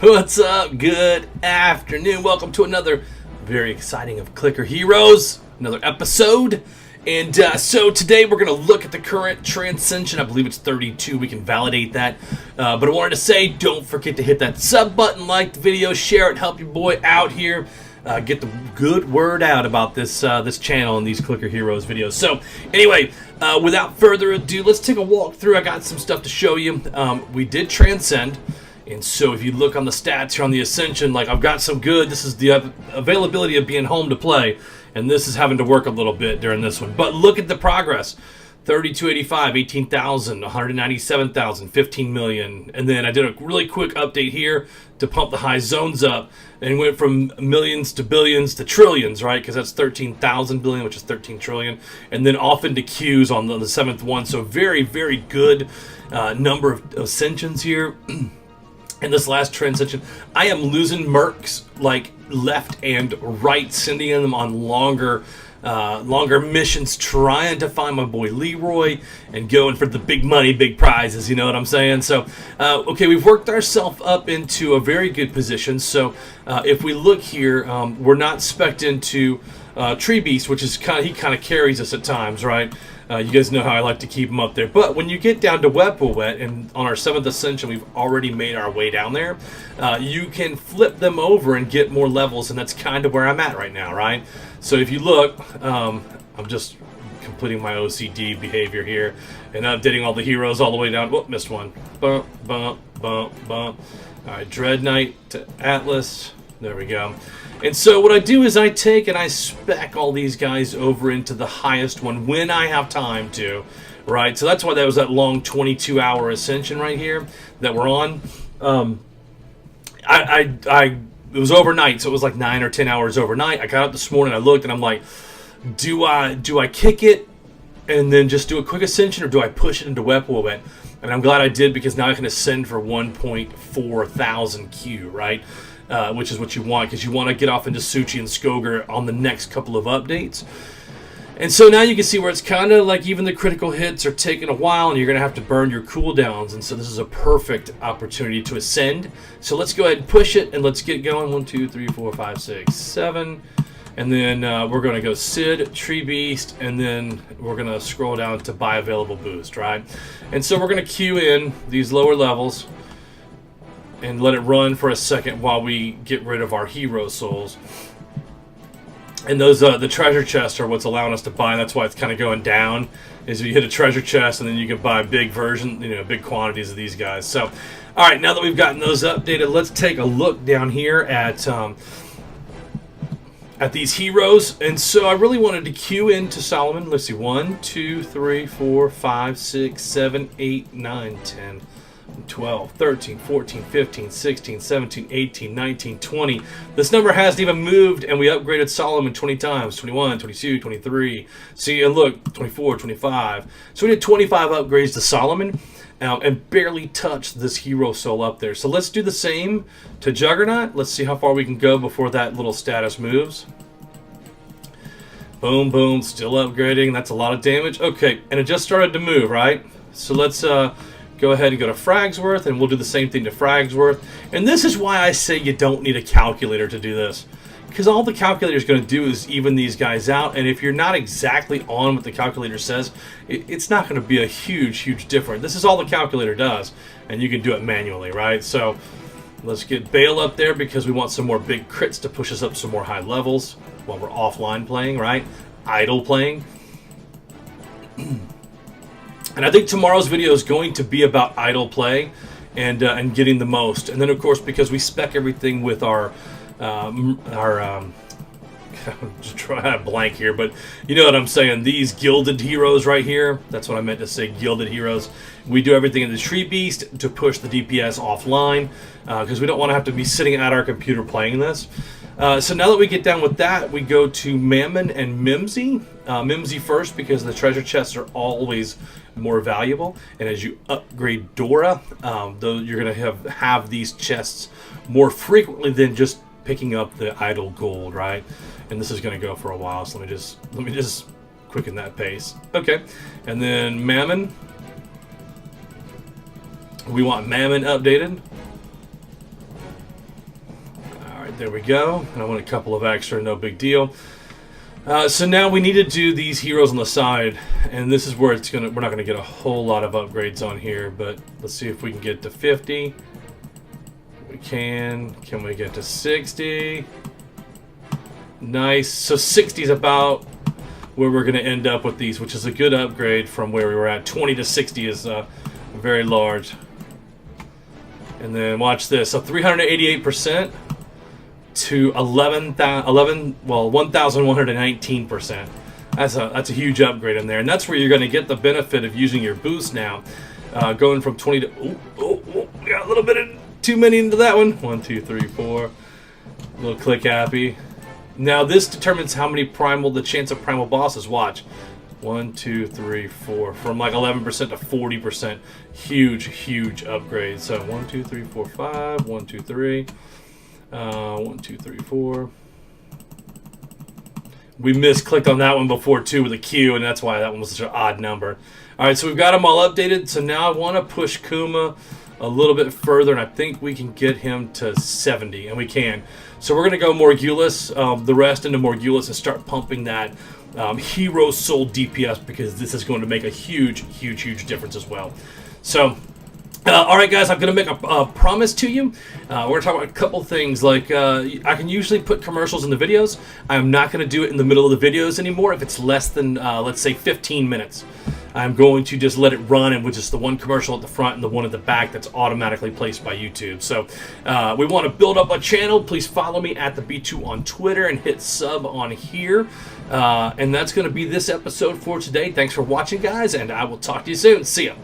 What's up? Good afternoon. Welcome to another very exciting of Clicker Heroes, another episode. And so today we're going to look at the current transcension. I believe it's 32. We can validate that. But I wanted to say, don't forget to hit that sub button, like the video, share it, help your boy out here. Get the good word out about this this channel and these Clicker Heroes videos. So anyway, without further ado, let's take a walk through. I got some stuff to show you. We did transcend. And so if you look on the stats here on the Ascension, like I've got some good. This is the availability of being home to play. And this is having to work a little bit during this one. But look at the progress. 3285, 18,000, 197,000, 15 million. And then I did a really quick update here to pump the high zones up. And went from millions to billions to trillions, right? Because that's 13,000 billion, which is 13 trillion. And then off into Qs on the seventh one. So very, very good number of ascensions here. In this last transcension, I am losing mercs like left and right, sending them on longer missions, trying to find my boy Leroy and going for the big money, big prizes, you know what I'm saying? So, okay, we've worked ourselves up into a very good position. So, if we look here, we're not spec'd into Tree Beast, which is he kind of carries us at times, right? You guys know how I like to keep them up there. But when you get down to Wepwawet, and on our 7th Ascension, we've already made our way down there, you can flip them over and get more levels, and that's kind of where I'm at right now, right? So if you look, I'm just completing my OCD behavior here, and updating all the heroes all the way down. Whoop, missed one. Bump, bump, bump, bump. All right, Dread Knight to Atlas. There we go. And so what I do is I take and I spec all these guys over into the highest one when I have time to, right? So that's why that was that long 22-hour ascension right here that we're on. It was overnight, so it was like 9 or 10 hours overnight. I got up this morning, I looked, and I'm like, do I kick it and then just do a quick ascension, or do I push it into Wepwawet? And I'm glad I did, because now I can ascend for 1.4 thousand Q, right? Which is what you want, because you want to get off into Suchi and Skoger on the next couple of updates. And so now you can see where it's kind of like even the critical hits are taking a while, and you're going to have to burn your cooldowns. And so this is a perfect opportunity to ascend. So let's go ahead and push it, and let's get going. 1, 2, 3, 4, 5, 6, 7. And then we're going to go Sid, Tree Beast, and then we're going to scroll down to buy available boost, right? And so we're going to queue in these lower levels and let it run for a second while we get rid of our hero souls. And those the treasure chests are what's allowing us to buy. That's why it's kind of going down. Is you hit a treasure chest, and then you can buy big big quantities of these guys. So, all right, now that we've gotten those updated, let's take a look down here at these heroes. And so I really wanted to queue into Solomon. Let's see, 1, 2, 3, 4, 5, 6, 7, 8, 9, 10. 12, 13, 14, 15, 16, 17, 18, 19, 20. This number hasn't even moved, and we upgraded Solomon 20 times. 21, 22, 23. See, and look, 24, 25. So we did 25 upgrades to Solomon, and barely touched this hero soul up there. So let's do the same to Juggernaut. Let's see how far we can go before that little status moves. Boom, boom, still upgrading. That's a lot of damage. Okay, and it just started to move, right? So let's go ahead and go to Fragsworth, and we'll do the same thing to Fragsworth. And this is why I say you don't need a calculator to do this, because all the calculator is going to do is even these guys out. And if you're not exactly on what the calculator says, it's not going to be a huge difference. This is all the calculator does, and you can do it manually, right? So let's get Bale up there, because we want some more big crits to push us up some more high levels while we're offline playing, right? Idle playing. And I think tomorrow's video is going to be about idle play and getting the most. And then, of course, because we spec everything with our I'm just trying to blank here, but you know what I'm saying. These gilded heroes right here, that's what I meant to say, gilded heroes. We do everything in the Tree Beast to push the DPS offline, because we don't want to have to be sitting at our computer playing this. So now that we get down with that, we go to Mammon and Mimsy. Mimsy first, because the treasure chests are always more valuable, and as you upgrade Dora, though you're going to have these chests more frequently than just picking up the idle gold, right? And this is going to go for a while, so let me just quicken that pace. Okay, and then Mammon. We want Mammon updated. there we go. And I want a couple of extra, no big deal. So now we need to do these heroes on the side, and this is where we're not gonna get a whole lot of upgrades on here, but let's see if we can get to 50. We can. Can we get to 60? Nice. So 60 is about where we're gonna end up with these, which is a good upgrade from where we were at. 20 to 60 is very large. And then watch this. So 388%. To 1,119%. That's a huge upgrade in there, and that's where you're going to get the benefit of using your boost now, going from 20 to we got a little bit of too many into that one. 1, 2, 3, 4. A little click happy. Now this determines how many the chance of primal bosses. Watch. 1, 2, 3, 4. From like 11% to 40%. Huge upgrade. So 1, 2, 3, 4, 5. 1, 2, 3. 1, 2, 3, 4. We misclicked on that one before too with a Q, and that's why that one was such an odd number. Alright, so we've got them all updated. So now I want to push Kuma a little bit further, and I think we can get him to 70, and we can. So we're going to go Morgulus, the rest into Morgulus, and start pumping that Hero Soul DPS, because this is going to make a huge difference as well. So alright guys, I'm going to make a promise to you. We're going to talk about a couple things, like I can usually put commercials in the videos. I'm not going to do it in the middle of the videos anymore if it's less than, let's say, 15 minutes. I'm going to just let it run, and with just the one commercial at the front and the one at the back that's automatically placed by YouTube. So we want to build up a channel. Please follow me at the B2 on Twitter and hit sub on here. And that's going to be this episode for today. Thanks for watching, guys, and I will talk to you soon. See ya.